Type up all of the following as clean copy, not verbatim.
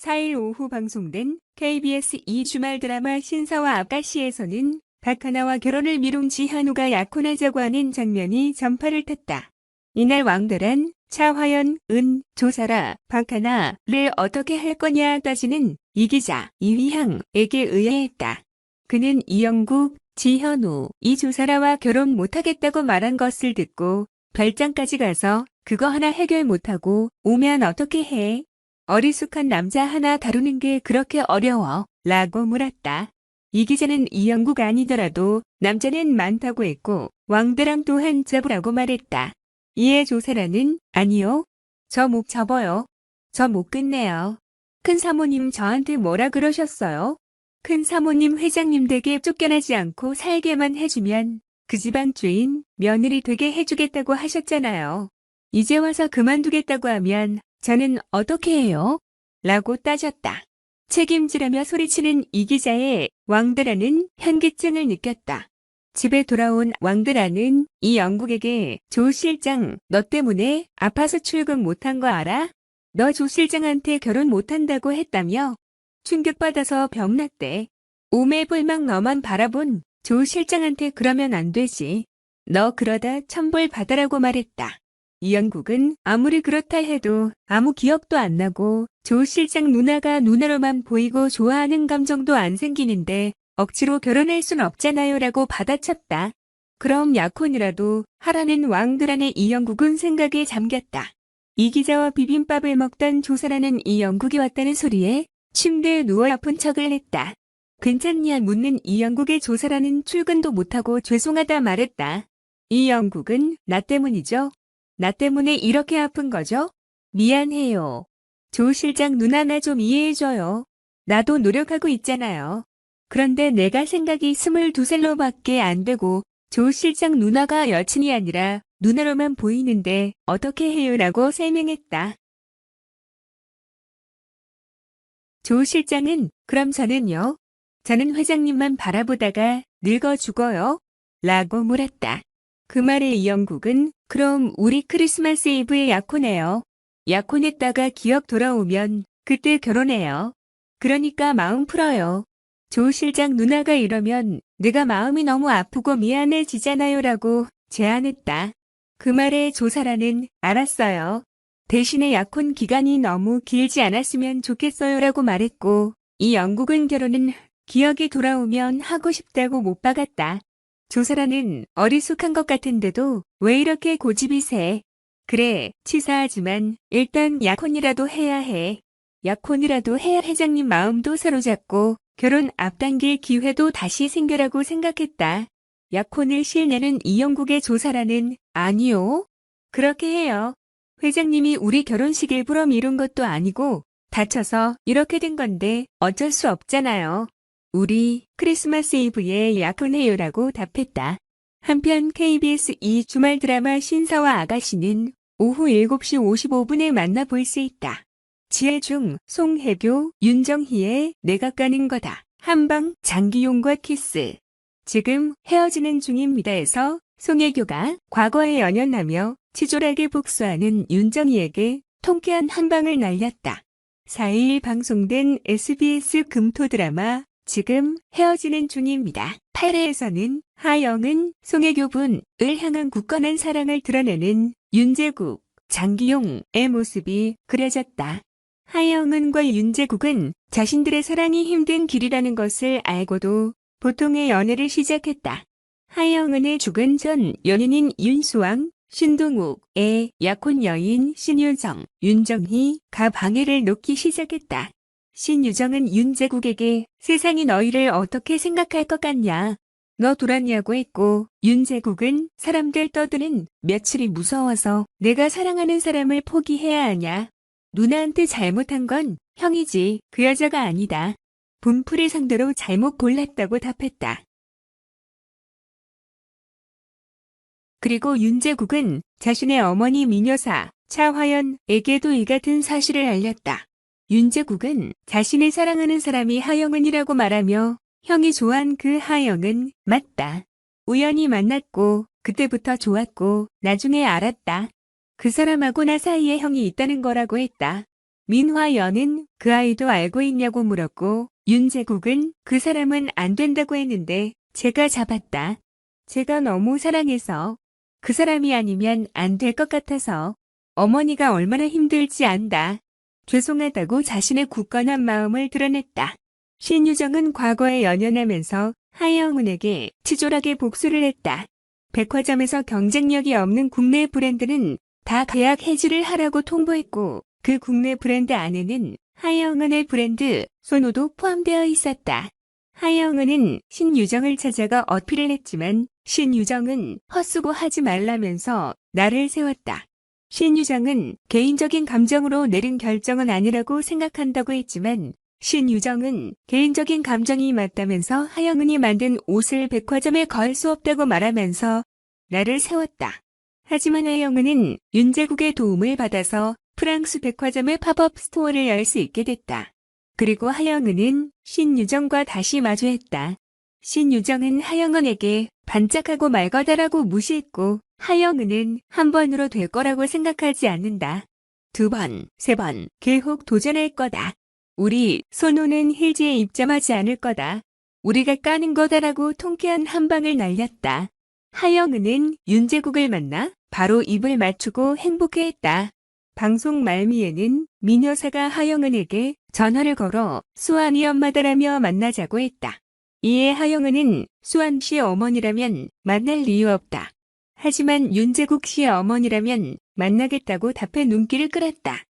4일 오후 방송된 KBS 2주말 드라마 신사와 아가씨에서는 박하나와 결혼을 미룬 지현우가 약혼하자고 하는 장면이 전파를 탔다. 이날 왕들은 차화연, 조사라, 박하나를 어떻게 할 거냐 따지는 이 기자 이휘향에게 의아했다. 그는 이영국, 지현우, 조사라와 결혼 못하겠다고 말한 것을 듣고 별장까지 가서 그거 하나 해결 못하고 오면 어떻게 해? 어리숙한 남자 하나 다루는 게 그렇게 어려워? 라고 물었다. 이 기자는 이영국 아니더라도 남자는 많다고 했고 왕대랑 또한 잡으라고 말했다. 이에 조사라는 아니요. 저 못 잡아요. 저 못 끝내요. 큰 사모님 저한테 뭐라 그러셨어요? 큰 사모님 회장님 댁에 쫓겨나지 않고 살게만 해주면 그 집안 주인 며느리 되게 해주겠다고 하셨잖아요. 이제 와서 그만두겠다고 하면 저는 어떻게 해요? 라고 따졌다. 책임지라며 소리치는 이 기자의 왕드라는 현기증을 느꼈다. 집에 돌아온 왕드라는 이 영국에게 조 실장 너 때문에 아파서 출근 못한 거 알아? 너 조 실장한테 결혼 못한다고 했다며? 충격받아서 병났대. 오매불망 너만 바라본 조 실장한테 그러면 안 되지. 너 그러다 천벌 받아라고 말했다. 이영국은 아무리 그렇다 해도 아무 기억도 안 나고 조 실장 누나가 누나로만 보이고 좋아하는 감정도 안 생기는데 억지로 결혼할 순 없잖아요 라고 받아쳤다. 그럼 약혼이라도 하라는 왕드라는 이영국은 생각에 잠겼다. 이 기자와 비빔밥을 먹던 조사라는 이영국이 왔다는 소리에 침대에 누워 아픈 척을 했다. 괜찮냐 묻는 이영국의 조사라는 출근도 못하고 죄송하다 말했다. 이영국은 나 때문이죠. 나 때문에 이렇게 아픈 거죠? 미안해요. 조 실장 누나 나 좀 이해해줘요. 나도 노력하고 있잖아요. 그런데 내가 생각이 22살로밖에 안 되고 조 실장 누나가 여친이 아니라 누나로만 보이는데 어떻게 해요? 라고 설명했다. 조 실장은 그럼 저는요? 저는 회장님만 바라보다가 늙어 죽어요? 라고 물었다. 그 말에 이영국은 그럼 우리 크리스마스 이브에 약혼해요. 약혼했다가 기억 돌아오면 그때 결혼해요. 그러니까 마음 풀어요. 조 실장 누나가 이러면 내가 마음이 너무 아프고 미안해지잖아요 라고 제안했다. 그 말에 조사라는 알았어요. 대신에 약혼 기간이 너무 길지 않았으면 좋겠어요 라고 말했고 이 영국은 결혼은 기억이 돌아오면 하고 싶다고 못 박았다. 조사라는 어리숙한 것 같은데도 왜 이렇게 고집이 세? 그래, 치사하지만 일단 약혼이라도 해야 해. 약혼이라도 해야 회장님 마음도 사로잡고 결혼 앞당길 기회도 다시 생겨라고 생각했다. 약혼을 실내는 이영국의 조사라는 아니요. 그렇게 해요. 회장님이 우리 결혼식 일부러 미룬 것도 아니고 다쳐서 이렇게 된 건데 어쩔 수 없잖아요. 우리 크리스마스 이브에 약혼해요라고 답했다. 한편 KBS 2주말 드라마 신사와 아가씨는 오후 7시 55분에 만나볼 수 있다. 지혜중, 송혜교, 윤정희의 내가 까는 거다. 한방, 장기용과 키스. 지금 헤어지는 중입니다에서 송혜교가 과거에 연연하며 치졸하게 복수하는 윤정희에게 통쾌한 한방을 날렸다. 4일 방송된 SBS 금토 드라마 지금 헤어지는 중입니다. 8회에서는 하영은 송혜교 분을 향한 굳건한 사랑을 드러내는 윤제국, 장기용의 모습이 그려졌다. 하영은과 윤제국은 자신들의 사랑이 힘든 길이라는 것을 알고도 보통의 연애를 시작했다. 하영은의 죽은 전 연인인 윤수왕, 신동욱의 약혼 여인 신유정, 윤정희가 방해를 놓기 시작했다. 신유정은 윤제국에게 세상이 너희를 어떻게 생각할 것 같냐? 너 돌았냐고 했고 윤제국은 사람들 떠드는 며칠이 무서워서 내가 사랑하는 사람을 포기해야 하냐? 누나한테 잘못한 건 형이지 그 여자가 아니다. 분풀이 상대로 잘못 골랐다고 답했다. 그리고 윤제국은 자신의 어머니 미녀사 차화연에게도 이 같은 사실을 알렸다. 윤제국은 자신이 사랑하는 사람이 하영은이라고 말하며 형이 좋아한 그 하영은 맞다. 우연히 만났고 그때부터 좋았고 나중에 알았다. 그 사람하고 나 사이에 형이 있다는 거라고 했다. 민화연은 그 아이도 알고 있냐고 물었고 윤제국은 그 사람은 안 된다고 했는데 제가 잡았다. 제가 너무 사랑해서 그 사람이 아니면 안 될 것 같아서 어머니가 얼마나 힘들지 안다. 죄송하다고 자신의 굳건한 마음을 드러냈다. 신유정은 과거에 연연하면서 하영은에게 치졸하게 복수를 했다. 백화점에서 경쟁력이 없는 국내 브랜드는 다 계약 해지를 하라고 통보했고 그 국내 브랜드 안에는 하영은의 브랜드 소노도 포함되어 있었다. 하영은은 신유정을 찾아가 어필을 했지만 신유정은 헛수고하지 말라면서 나를 세웠다. 신유정은 개인적인 감정으로 내린 결정은 아니라고 생각한다고 했지만 신유정은 개인적인 감정이 맞다면서 하영은이 만든 옷을 백화점에 걸 수 없다고 말하면서 나를 세웠다. 하지만 하영은은 윤제국의 도움을 받아서 프랑스 백화점의 팝업 스토어를 열 수 있게 됐다. 그리고 하영은은 신유정과 다시 마주했다. 신유정은 하영은에게 반짝하고 말 거다라고 무시했고 하영은은 한 번으로 될 거라고 생각하지 않는다. 2번, 3번 계속 도전할 거다. 우리 손호는 힐즈에 입점하지 않을 거다. 우리가 까는 거다라고 통쾌한 한 방을 날렸다. 하영은은 윤제국을 만나 바로 입을 맞추고 행복해했다. 방송 말미에는 민여사가 하영은에게 전화를 걸어 수환이 엄마다라며 만나자고 했다. 이에 하영은은 수환 씨의 어머니라면 만날 이유 없다. 하지만 윤제국 씨의 어머니라면 만나겠다고 답해 눈길을 끌었다.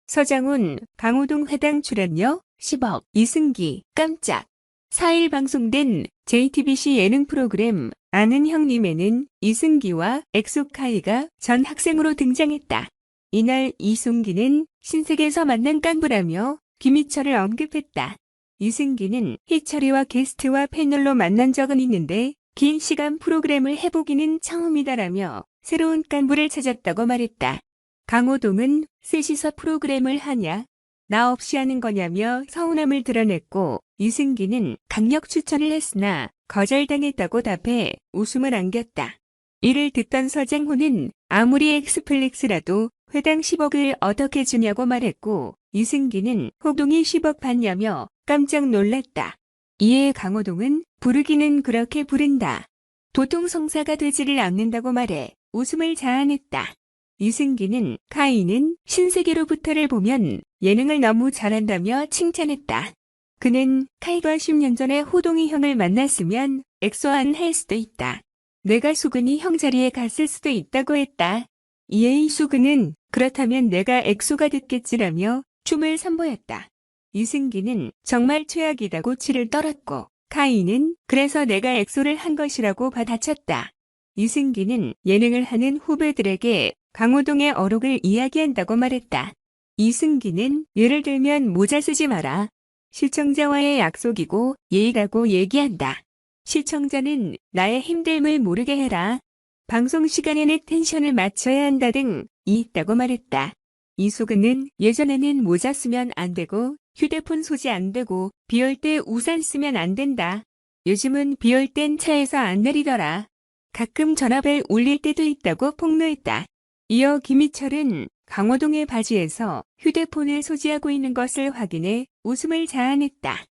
서장훈, 강호동 회당 출연료 10억, 이승기, 깜짝. 4일 방송된 JTBC 예능 프로그램 아는 형님에는 이승기와 엑소카이가 전 학생으로 등장했다. 이날 이승기는 신세계에서 만난 깡부라며 김희철을 언급했다. 이승기는 희철이와 게스트와 패널로 만난 적은 있는데 긴 시간 프로그램을 해보기는 처음이다라며 새로운 깐부를 찾았다고 말했다. 강호동은 셋이서 프로그램을 하냐? 나 없이 하는 거냐며 서운함을 드러냈고 이승기는 강력 추천을 했으나 거절당했다고 답해 웃음을 안겼다. 이를 듣던 서장훈은 아무리 엑스플릭스라도 회당 10억을 어떻게 주냐고 말했고 이승기는 호동이 10억 받냐며 깜짝 놀랐다. 이에 강호동은 부르기는 그렇게 부른다. 도통 성사가 되지를 않는다고 말해 웃음을 자아냈다. 이승기는 카이는 신세계로부터를 보면 예능을 너무 잘한다며 칭찬했다. 그는 카이가 10년 전에 호동이 형을 만났으면 엑소 안 할 수도 있다. 내가 수근이 형 자리에 갔을 수도 있다고 했다. 이에 이수근은 그렇다면 내가 엑소가 됐겠지라며 춤을 선보였다. 이승기는 정말 최악이다고 치를 떨었고 카이는 그래서 내가 엑소를 한 것이라고 받아쳤다. 이승기는 예능을 하는 후배들에게 강호동의 어록을 이야기한다고 말했다. 이승기는 예를 들면 모자 쓰지 마라. 시청자와의 약속이고 예의 가고 얘기한다. 시청자는 나의 힘듦을 모르게 해라. 방송 시간에는 텐션을 맞춰야 한다 등 있다고 말했다. 이수근은 예전에는 모자 쓰면 안 되고 휴대폰 소지 안 되고 비 올 때 우산 쓰면 안 된다. 요즘은 비 올 땐 차에서 안 내리더라. 가끔 전화벨 울릴 때도 있다고 폭로했다. 이어 김희철은 강호동의 바지에서 휴대폰을 소지하고 있는 것을 확인해 웃음을 자아냈다.